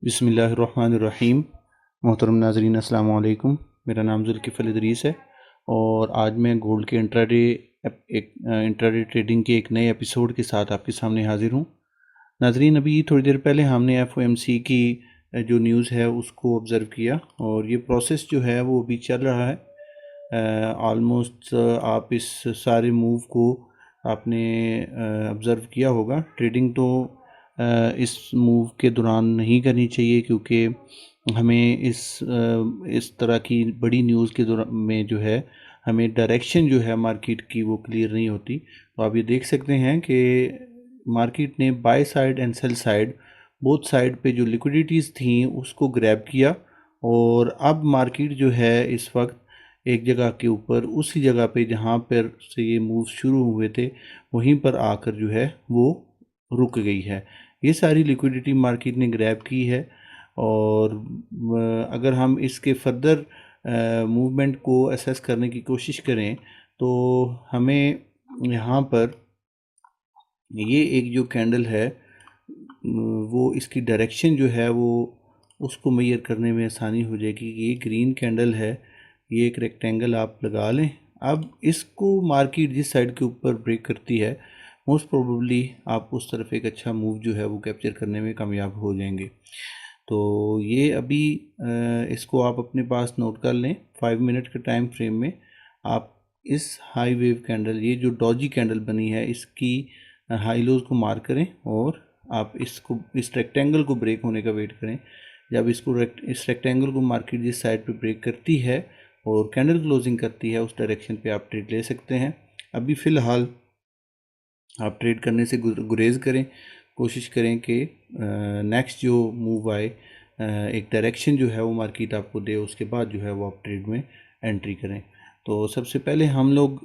बिस्मिल्लाहिर्रहमानिर्रहीम। मोहतरम नाज़रीन अस्सलाम वालेकुम। मेरा नाम ज़ुल्किफ़ल इदरीस है और आज मैं गोल्ड के इंट्राडे ट्रेडिंग के एक नए एपिसोड के साथ आपके सामने हाज़िर हूँ। नाज़रीन, अभी थोड़ी देर पहले हमने एफओएमसी की जो न्यूज़ है उसको ऑब्ज़र्व किया और ये प्रोसेस जो है वो अभी चल रहा है। ऑलमोस्ट आप इस सारे मूव को आपने ऑब्ज़र्व किया होगा। ट्रेडिंग तो इस मूव के दौरान नहीं करनी चाहिए, क्योंकि हमें इस तरह की बड़ी न्यूज़ के दौरान में जो है हमें डायरेक्शन जो है मार्केट की वो क्लियर नहीं होती। तो आप ये देख सकते हैं कि मार्केट ने by side and sell side both side पे जो लिक्विडिटीज़ थी उसको ग्रैब किया और अब मार्केट जो है इस वक्त एक जगह के ऊपर उसी जगह पे जहाँ पर से ये मूव शुरू हुए थे वहीं पर आकर जो है वो रुक गई है। ये सारी लिक्विडिटी मार्केट ने ग्रैब की है और अगर हम इसके फर्दर मूवमेंट को असेस करने की कोशिश करें तो हमें यहाँ पर ये एक जो कैंडल है वो इसकी डायरेक्शन जो है वो उसको मेजर करने में आसानी हो जाएगी। ये ग्रीन कैंडल है, ये एक रेक्टेंगल आप लगा लें। अब इसको मार्केट जिस साइड के ऊपर ब्रेक करती है मोस्ट प्रोबेबली आप उस तरफ एक अच्छा मूव जो है वो कैप्चर करने में कामयाब हो जाएंगे। तो ये अभी इसको आप अपने पास नोट कर लें। 5 मिनट के टाइम फ्रेम में आप इस हाई वेव कैंडल, ये जो डॉजी कैंडल बनी है, इसकी हाई लोज को मार्क करें और आप इस रेक्टेंगल को ब्रेक होने का वेट करें। जब इस रेक्टेंगल को मार्केट जिस साइड पे ब्रेक करती है और कैंडल क्लोजिंग करती है उस डायरेक्शन पे आप ट्रेड ले सकते हैं। अभी फ़िलहाल आप ट्रेड करने से गुरेज करें, कोशिश करें कि नेक्स्ट जो मूव आए एक डायरेक्शन जो है वो मार्केट आपको दे, उसके बाद जो है वो आप ट्रेड में एंट्री करें। तो सबसे पहले हम लोग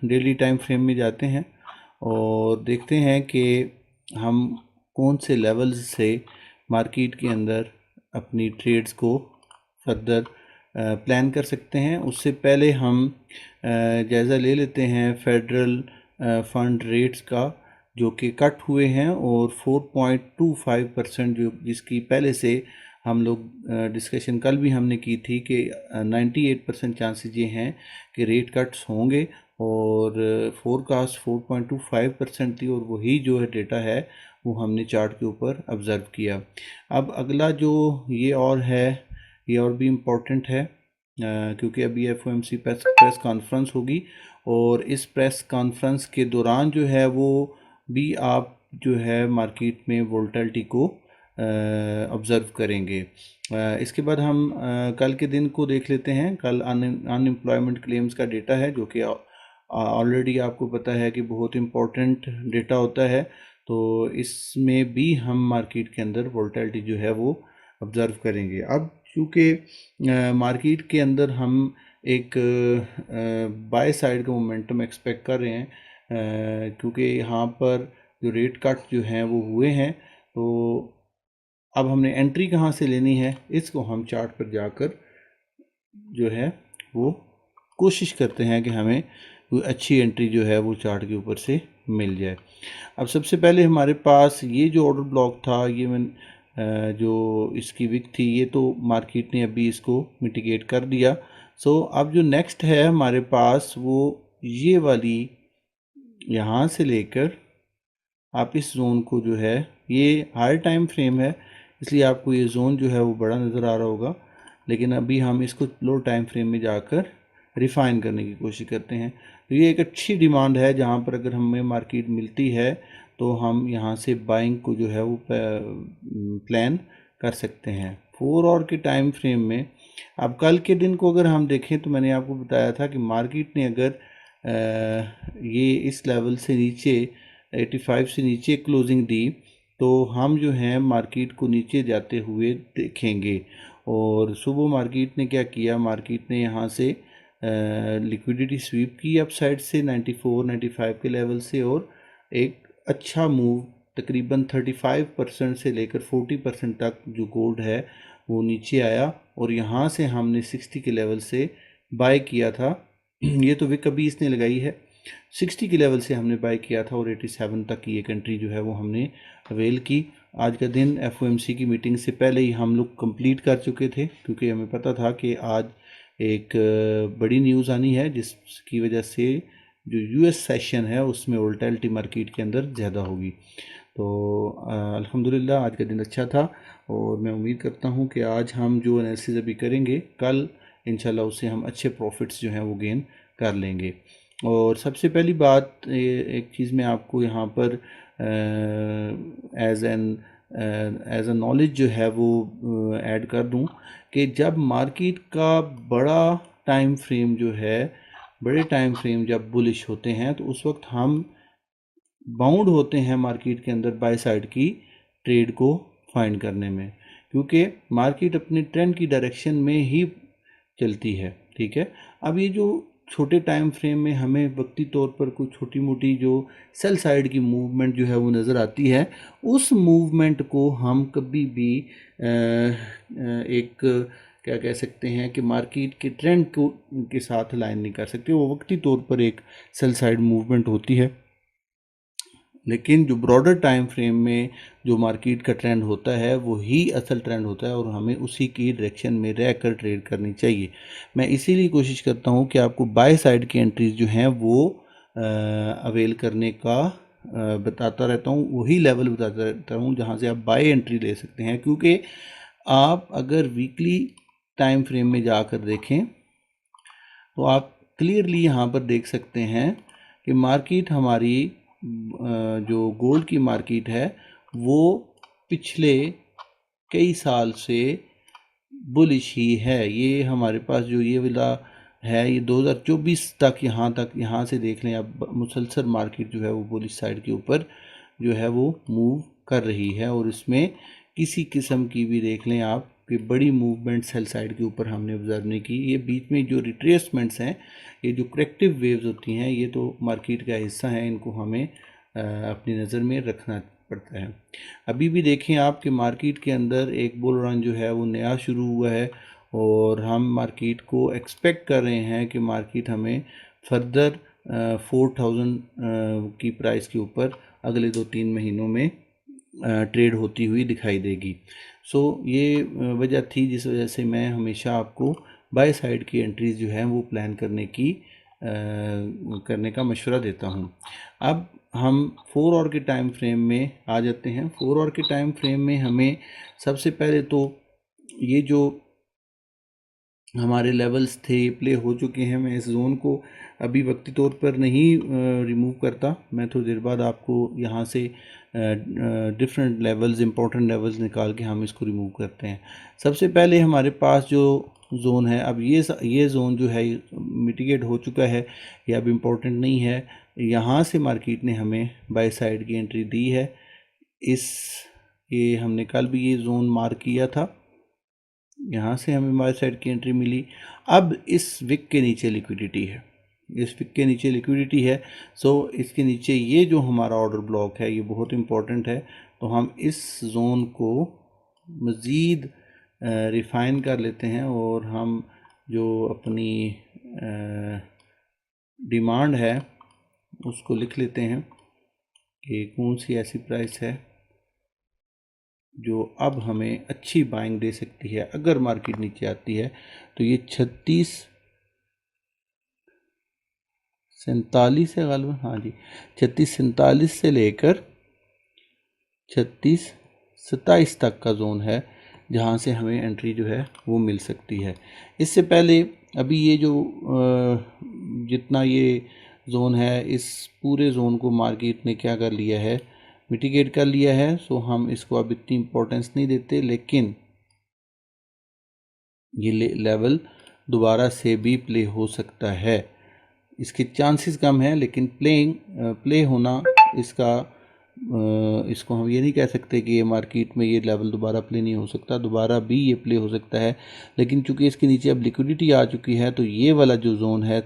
डेली टाइम फ्रेम में जाते हैं और देखते हैं कि हम कौन से लेवल्स से मार्केट के अंदर अपनी ट्रेड्स को फर्दर प्लान कर सकते हैं। उससे पहले हम जायज़ा ले लेते हैं फेडरल फंड रेट्स का, जो कि कट हुए हैं और 4.25% जो जिसकी पहले से हम लोग डिस्कशन कल भी हमने की थी कि 98% चांसेस ये हैं कि रेट कट्स होंगे और फोरकास्ट 4.25% थी और वही जो है डेटा है वो हमने चार्ट के ऊपर ऑब्ज़र्व किया। अब अगला जो ये और है, ये और भी इम्पोर्टेंट है क्योंकि अभी एफओएमसी प्रेस कॉन्फ्रेंस होगी और इस प्रेस कॉन्फ्रेंस के दौरान जो है वो भी आप जो है मार्केट में वोलेटिलिटी को ऑब्ज़र्व करेंगे। इसके बाद हम कल के दिन को देख लेते हैं। कल अनएम्प्लॉयमेंट क्लेम्स का डेटा है, जो कि ऑलरेडी आपको पता है कि बहुत इम्पोर्टेंट डेटा होता है। तो इसमें भी हम मार्केट के अंदर वोलेटिलिटी जो है वो ऑब्ज़र्व करेंगे। अब चूँकि मार्केट के अंदर हम एक बाय साइड का मोमेंटम एक्सपेक्ट कर रहे हैं, क्योंकि यहाँ पर जो रेट कट जो हैं वो हुए हैं। तो अब हमने एंट्री कहाँ से लेनी है, इसको हम चार्ट पर जाकर जो है वो कोशिश करते हैं कि हमें कोई अच्छी एंट्री जो है वो चार्ट के ऊपर से मिल जाए। अब सबसे पहले हमारे पास ये जो ऑर्डर ब्लॉक था, ये जो इसकी विक थी, ये तो मार्केट ने अभी इसको मिटिगेट कर दिया। सो अब जो नेक्स्ट है हमारे पास वो ये वाली, यहाँ से लेकर आप इस जोन को जो है, ये हायर टाइम फ्रेम है इसलिए आपको ये जोन जो है वो बड़ा नज़र आ रहा होगा, लेकिन अभी हम इसको लो टाइम फ्रेम में जाकर रिफ़ाइन करने की कोशिश करते हैं। तो ये एक अच्छी डिमांड है जहाँ पर अगर हमें मार्केट मिलती है तो हम यहाँ से बाइंग को जो है वो प्लान कर सकते हैं 4 आवर के टाइम फ्रेम में। अब कल के दिन को अगर हम देखें तो मैंने आपको बताया था कि मार्केट ने अगर ये इस लेवल से नीचे 85 से नीचे क्लोजिंग दी तो हम जो हैं मार्केट को नीचे जाते हुए देखेंगे। और सुबह मार्केट ने क्या किया, मार्केट ने यहाँ से लिक्विडिटी स्वीप की अप साइड से 94-95 के लेवल से और एक अच्छा मूव तकरीबन 35% से लेकर 40% तक जो गोल्ड है वो नीचे आया और यहाँ से हमने 60 के लेवल से बाय किया था। ये तो विक अभी इसने लगाई है, 60 के लेवल से हमने बाय किया था और 87 तक की एक एंट्री जो है वो हमने अवेल की। आज का दिन एफओएमसी की मीटिंग से पहले ही हम लोग कंप्लीट कर चुके थे, क्योंकि हमें पता था कि आज एक बड़ी न्यूज़ आनी है जिसकी वजह से जो यूएस सेशन है उसमें वोलेटिलिटी मार्केट के अंदर ज़्यादा होगी। तो अल्हम्दुलिल्लाह आज का दिन अच्छा था और मैं उम्मीद करता हूँ कि आज हम जो एनालिसिस अभी करेंगे कल इंशाल्लाह उससे हम अच्छे प्रॉफिट्स जो हैं वो गेन कर लेंगे। और सबसे पहली बात एक चीज़ मैं आपको यहाँ पर एज अ नॉलेज जो है वो ऐड कर दूँ कि जब मार्केट का बड़े टाइम फ्रेम जब बुलिश होते हैं तो उस वक्त हम बाउंड होते हैं मार्केट के अंदर बाय साइड की ट्रेड को फाइंड करने में, क्योंकि मार्केट अपने ट्रेंड की डायरेक्शन में ही चलती है। ठीक है, अब ये जो छोटे टाइम फ्रेम में हमें वक्ती तौर पर कुछ छोटी मोटी जो सेल साइड की मूवमेंट जो है वो नज़र आती है, उस मूवमेंट को हम कभी भी एक क्या कह सकते हैं कि मार्केट के ट्रेंड को के साथ लाइन नहीं कर सकते। वो वक्ती तौर पर एक सेल साइड मूवमेंट होती है, लेकिन जो ब्रॉडर टाइम फ्रेम में जो मार्केट का ट्रेंड होता है वो ही असल ट्रेंड होता है और हमें उसी की डायरेक्शन में रहकर ट्रेड करनी चाहिए। मैं इसीलिए कोशिश करता हूँ कि आपको बाय साइड की एंट्रीज जो हैं वो अवेल करने का बताता रहता हूँ, वही लेवल बताता रहता हूँ जहाँ से आप बाय एंट्री ले सकते हैं। क्योंकि आप अगर वीकली टाइम फ्रेम में जाकर देखें तो आप क्लियरली यहाँ पर देख सकते हैं कि मार्केट हमारी जो गोल्ड की मार्केट है वो पिछले कई साल से बुलिश ही है। ये हमारे पास जो ये वाला है ये 2024 तक यहाँ से देख लें अब मुसलसल मार्केट जो है वो बुलिश साइड के ऊपर जो है वो मूव कर रही है और इसमें किसी किस्म की भी देख लें आप कि बड़ी मूवमेंट सेल साइड के ऊपर हमने ऑब्जर्व नहीं की। ये बीच में जो रिट्रेसमेंट्स हैं, ये जो करेक्टिव वेव्स होती हैं, ये तो मार्केट का हिस्सा है, इनको हमें अपनी नज़र में रखना पड़ता है। अभी भी देखें आप कि मार्केट के अंदर एक बुल रन जो है वो नया शुरू हुआ है और हम मार्केट को एक्सपेक्ट कर रहे हैं कि मार्केट हमें फर्दर 4000 की प्राइस के ऊपर अगले 2-3 महीनों में ट्रेड होती हुई दिखाई देगी। सो ये वजह थी जिस वजह से मैं हमेशा आपको बाय साइड की एंट्रीज जो हैं वो प्लान करने का मशवरा देता हूँ। अब हम 4 आवर के टाइम फ्रेम में आ जाते हैं। 4 आवर के टाइम फ्रेम में हमें सबसे पहले तो ये जो हमारे लेवल्स थे प्ले हो चुके हैं। मैं इस जोन को अभी वक्ती तौर पर नहीं रिमूव करता, मैं थोड़ी देर बाद आपको यहाँ से डिफरेंट लेवल्स, इंपॉर्टेंट लेवल्स निकाल के हम इसको रिमूव करते हैं। सबसे पहले हमारे पास जो जोन है, अब ये जोन जो है मिटिगेट हो चुका है, ये अब इम्पोर्टेंट नहीं है। यहाँ से मार्केट ने हमें बाय साइड की एंट्री दी है। ये हमने कल भी ये जोन मार्क किया था, यहाँ से हमें बाय साइड की एंट्री मिली। अब इस विक के नीचे लिक्विडिटी है, सो इसके नीचे ये जो हमारा ऑर्डर ब्लॉक है ये बहुत इम्पोर्टेंट है। तो हम इस जोन को मज़ीद रिफ़ाइन कर लेते हैं और हम जो अपनी डिमांड है उसको लिख लेते हैं कि कौन सी ऐसी प्राइस है जो अब हमें अच्छी बाइंग दे सकती है अगर मार्केट नीचे आती है। तो ये 3647 है गालिबा, हाँ जी, 3647 से लेकर 3627 तक का जोन है जहाँ से हमें एंट्री जो है वो मिल सकती है। इससे पहले अभी ये जो जितना ये जोन है, इस पूरे जोन को मार्केट ने क्या कर लिया है, मिटिगेट कर लिया है। सो हम इसको अब इतनी इम्पोर्टेंस नहीं देते, लेकिन ये लेवल दोबारा से भी प्ले हो सकता है। इसके चांसेस कम है, लेकिन प्ले होना इसको हम ये नहीं कह सकते कि ये मार्केट में ये लेवल दोबारा प्ले नहीं हो सकता, दोबारा भी ये प्ले हो सकता है। लेकिन चूंकि इसके नीचे अब लिक्विडिटी आ चुकी है तो ये वाला जो जोन है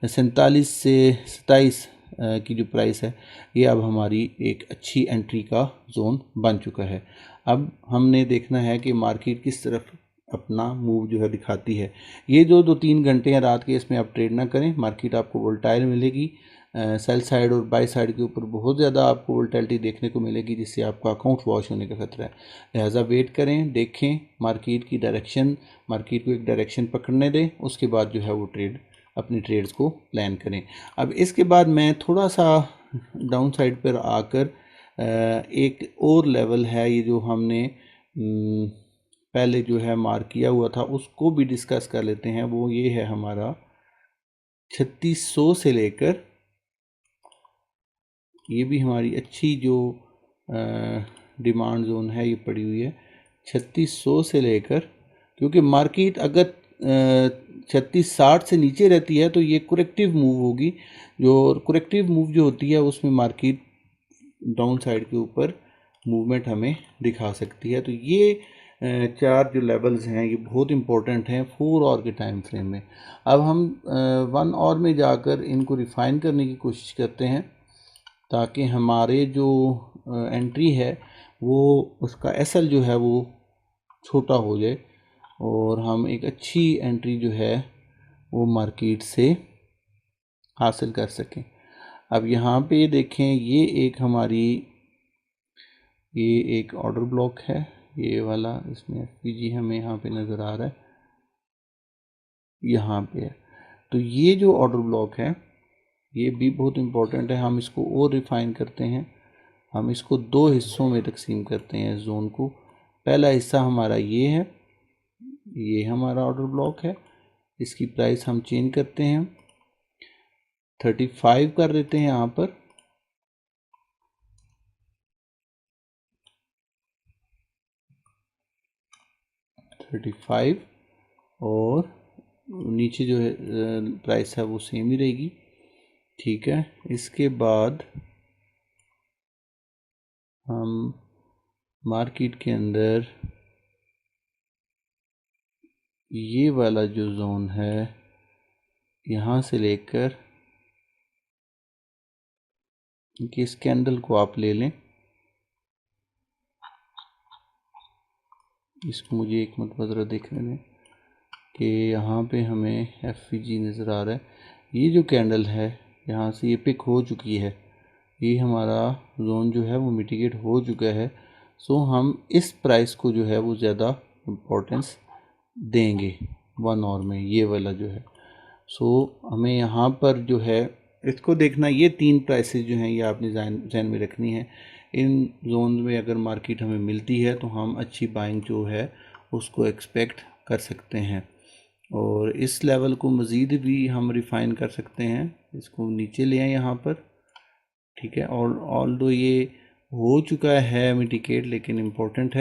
47 से 27 की जो प्राइस है, ये अब हमारी एक अच्छी एंट्री का जोन बन चुका है। अब हमने देखना है कि मार्केट किस तरफ अपना मूव जो है दिखाती है। ये जो 2-3 घंटे हैं रात के, इसमें आप ट्रेड ना करें, मार्केट आपको वोलेटाइल मिलेगी। सेल साइड और बाई साइड के ऊपर बहुत ज़्यादा आपको वोलेटिलिटी देखने को मिलेगी, जिससे आपका अकाउंट वॉश होने का खतरा है। लिहाजा वेट करें, देखें मार्केट की डायरेक्शन, मार्केट को एक डायरेक्शन पकड़ने दें, उसके बाद जो है वो अपनी ट्रेड्स को प्लान करें। अब इसके बाद मैं थोड़ा सा डाउन साइड पर आकर एक और लेवल है, ये जो हमने पहले जो है मार्क किया हुआ था उसको भी डिस्कस कर लेते हैं। वो ये है हमारा 3600 से लेकर, ये भी हमारी अच्छी जो डिमांड जोन है ये पड़ी हुई है 3600 से लेकर, क्योंकि मार्केट अगर 3660 से नीचे रहती है तो ये करेक्टिव मूव होगी। जो करेक्टिव मूव जो होती है उसमें मार्केट डाउन साइड के ऊपर मूवमेंट हमें दिखा सकती है। तो ये चार जो लेवल्स हैं ये बहुत इंपॉर्टेंट हैं 4 आवर के टाइम फ्रेम में। अब हम 1 आवर में जाकर इनको रिफ़ाइन करने की कोशिश करते हैं, ताकि हमारे जो एंट्री है वो उसका एसएल जो है वो छोटा हो जाए और हम एक अच्छी एंट्री जो है वो मार्केट से हासिल कर सकें। अब यहाँ पे देखें, ये एक ऑर्डर ब्लॉक है, ये वाला, इसमें एफपीजी हमें यहाँ पे नज़र आ रहा है, यहाँ पे है। तो ये जो ऑर्डर ब्लॉक है ये भी बहुत इम्पोर्टेंट है। हम इसको और रिफ़ाइन करते हैं, हम इसको 2 हिस्सों में तकसीम करते हैं इस जोन को। पहला हिस्सा हमारा ये है, ये हमारा ऑर्डर ब्लॉक है, इसकी प्राइस हम चेंज करते हैं 35 कर देते हैं यहाँ पर। $35 और नीचे जो है प्राइस है वो सेम ही रहेगी, ठीक है। इसके बाद हम मार्केट के अंदर ये वाला जो जोन है यहाँ से लेकर कि इस कैंडल को आप ले लें, इसको मुझे एक मरतबा ज़रा देखने दें कि यहाँ पे हमें एफवीजी नज़र आ रहा है। ये जो कैंडल है यहाँ से ये पिक हो चुकी है, ये हमारा जोन जो है वो मिटिगेट हो चुका है। सो हम इस प्राइस को जो है वो ज़्यादा इम्पोर्टेंस देंगे 1 आवर में, ये वाला जो है। सो हमें यहाँ पर जो है इसको देखना, ये 3 प्राइसेस जो हैं ये आपने जहन में रखनी है। इन जोन में अगर मार्केट हमें मिलती है तो हम अच्छी बाइंग जो है उसको एक्सपेक्ट कर सकते हैं, और इस लेवल को मज़ीद भी हम रिफ़ाइन कर सकते हैं। इसको नीचे ले आए यहाँ पर, ठीक है। और ऑल्दो ये हो चुका है मिटिगेट, लेकिन इम्पोर्टेंट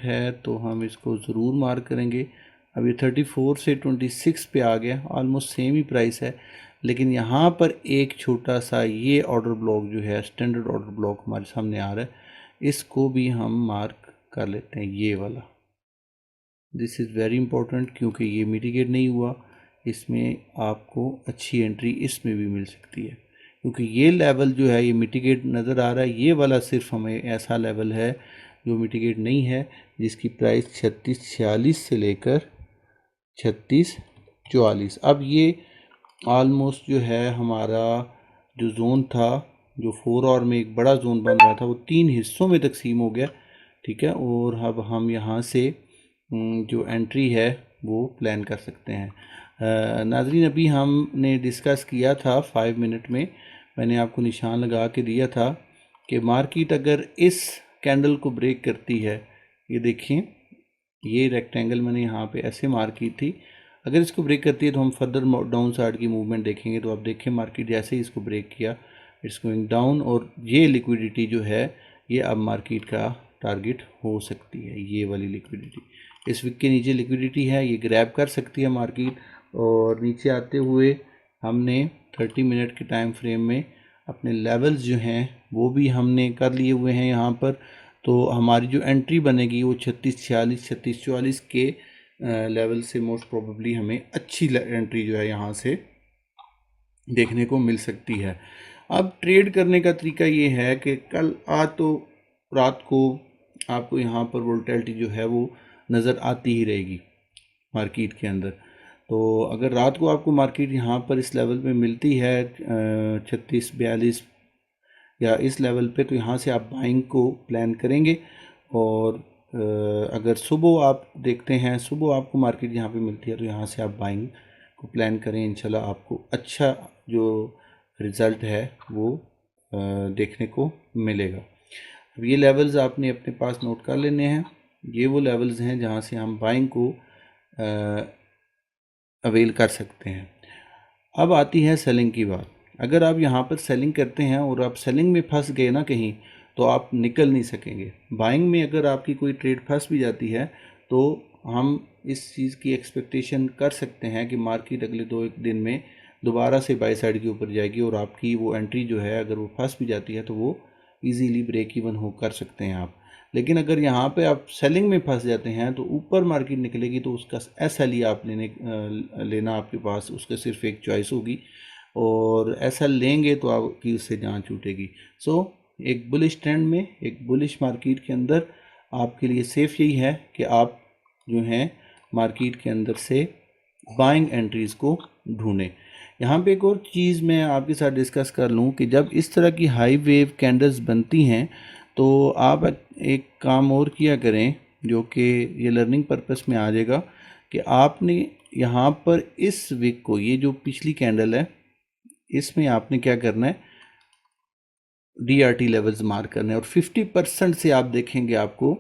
है तो हम इसको ज़रूर मार्क करेंगे। अब ये 34 से 26 पे आ गया, ऑलमोस्ट सेम ही प्राइस है, लेकिन यहाँ पर एक छोटा सा ये ऑर्डर ब्लॉक जो है स्टैंडर्ड ऑर्डर ब्लॉक हमारे सामने आ रहा है, इसको भी हम मार्क कर लेते हैं, ये वाला। दिस इज़ वेरी इंपॉर्टेंट, क्योंकि ये मिटिगेट नहीं हुआ, इसमें आपको अच्छी एंट्री इसमें भी मिल सकती है, क्योंकि ये लेवल जो है ये मिटिगेट नज़र आ रहा है। ये वाला सिर्फ हमें ऐसा लेवल है जो मिटिगेट नहीं है, जिसकी प्राइस 3646 से लेकर 3644। अब ये ऑलमोस्ट जो है हमारा जो जोन था, जो 4 आवर में एक बड़ा जोन बन रहा था, वो 3 हिस्सों में तकसीम हो गया, ठीक है। और अब हम यहाँ से जो एंट्री है वो प्लान कर सकते हैं। नाज़रीन, अभी हमने डिस्कस किया था 5 मिनट में, मैंने आपको निशान लगा के दिया था कि मार्केट अगर इस कैंडल को ब्रेक करती है, ये देखिए ये रेक्टेंगल मैंने यहाँ पे ऐसे मार्क की थी, अगर इसको ब्रेक करती है तो हम फर्दर डाउन साइड की मूवमेंट देखेंगे। तो आप देखें मार्केट जैसे ही इसको ब्रेक किया, इट्स गोइंग डाउन, और ये लिक्विडिटी जो है ये अब मार्केट का टारगेट हो सकती है। ये वाली लिक्विडिटी, इस वीक के नीचे लिक्विडिटी है, ये ग्रैब कर सकती है मार्केट। और नीचे आते हुए हमने 30 मिनट के टाइम फ्रेम में अपने लेवल्स जो हैं वो भी हमने कर लिए हुए हैं यहाँ पर। तो हमारी जो एंट्री बनेगी वो 3646 3644 के लेवल से मोस्ट प्रोबेबली हमें अच्छी एंट्री जो है यहाँ से देखने को मिल सकती है। अब ट्रेड करने का तरीका ये है कि आज तो रात को आपको यहाँ पर वोलेटिलिटी जो है वो नज़र आती ही रहेगी मार्केट के अंदर। तो अगर रात को आपको मार्केट यहाँ पर इस लेवल पे मिलती है 36-42 या इस लेवल पे, तो यहाँ से आप बाइंग को प्लान करेंगे। और अगर सुबह आप देखते हैं, सुबह आपको मार्केट यहाँ पे मिलती है, तो यहाँ से आप बाइंग को प्लान करें। इंशाल्लाह आपको अच्छा जो रिज़ल्ट है वो देखने को मिलेगा। अब ये लेवल्स आपने अपने पास नोट कर लेने हैं। ये वो लेवल्स हैं जहाँ से हम बाइंग को अवेल कर सकते हैं। अब आती है सेलिंग की बात। अगर आप यहाँ पर सेलिंग करते हैं और आप सेलिंग में फंस गए ना कहीं, तो आप निकल नहीं सकेंगे। बाइंग में अगर आपकी कोई ट्रेड फंस भी जाती है, तो हम इस चीज़ की एक्सपेक्टेशन कर सकते हैं कि मार्केट अगले 2-1 दिन में दोबारा से बाई साइड के ऊपर जाएगी, और आपकी वो एंट्री जो है अगर वो फंस भी जाती है तो वो इजीली ब्रेक इवन हो कर सकते हैं आप। लेकिन अगर यहाँ पे आप सेलिंग में फंस जाते हैं, तो ऊपर मार्केट निकलेगी तो उसका एस एल ही आप लेना आपके पास, उसका सिर्फ एक चॉइस होगी, और एस एल लेंगे तो आपकी उससे जान छूटेगी। सो एक बुलिश ट्रेंड में, एक बुलिश मार्केट के अंदर आपके लिए सेफ यही है कि आप जो हैं मार्केट के अंदर से बाइंग एंट्रीज़ को ढूंढें। यहाँ पे एक और चीज़ मैं आपके साथ डिस्कस कर लूँ कि जब इस तरह की हाई वेव कैंडल्स बनती हैं, तो आप एक काम और किया करें, जो कि ये लर्निंग पर्पस में आ जाएगा, कि आपने यहाँ पर इस वीक को, ये जो पिछली कैंडल है, इसमें आपने क्या करना है, DRT लेवल्स मार्क करने हैं। और 50% से आप देखेंगे आपको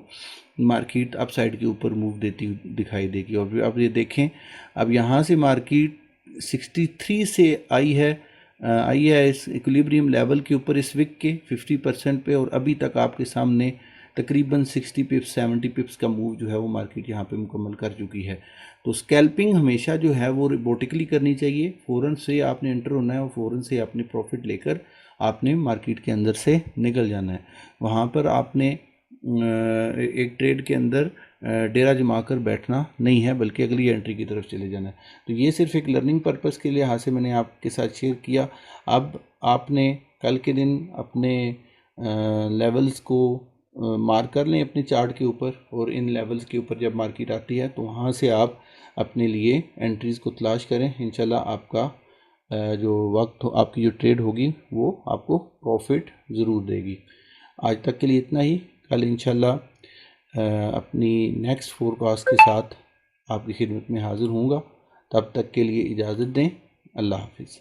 मार्केट अपसाइड के ऊपर मूव देती दिखाई देगी। और अब ये देखें, अब यहाँ से मार्केट 63 से आई है इस इक्विलिब्रियम लेवल के ऊपर इस वीक के 50% पे, और अभी तक आपके सामने तकरीबन 60 पिप्स 70 पिप्स का मूव जो है वो मार्केट यहाँ पे मुकम्मल कर चुकी है। तो स्कैल्पिंग हमेशा जो है वो रोबोटिकली करनी चाहिए। फ़ौरन से आपने एंटर होना है और फ़ौरन से अपने प्रॉफिट लेकर आपने मार्केट के अंदर से निकल जाना है। वहाँ पर आपने एक ट्रेड के अंदर डेरा जमा कर बैठना नहीं है, बल्कि अगली एंट्री की तरफ चले जाना है। तो ये सिर्फ एक लर्निंग पर्पस के लिए यहाँ से मैंने आपके साथ शेयर किया। अब आपने कल के दिन अपने लेवल्स को मार्क कर लें अपने चार्ट के ऊपर, और इन लेवल्स के ऊपर जब मार्केट आती है तो वहाँ से आप अपने लिए एंट्रीज़ को तलाश करें। इंशाल्लाह आपका जो वक्त आपकी जो ट्रेड होगी वो आपको प्रॉफिट ज़रूर देगी। आज तक के लिए इतना ही। कल इंशाल्लाह अपनी नेक्स्ट फोरकास्ट के साथ आपकी खिदमत में हाज़िर होऊंगा। तब तक के लिए इजाज़त दें। अल्लाह हाफिज़।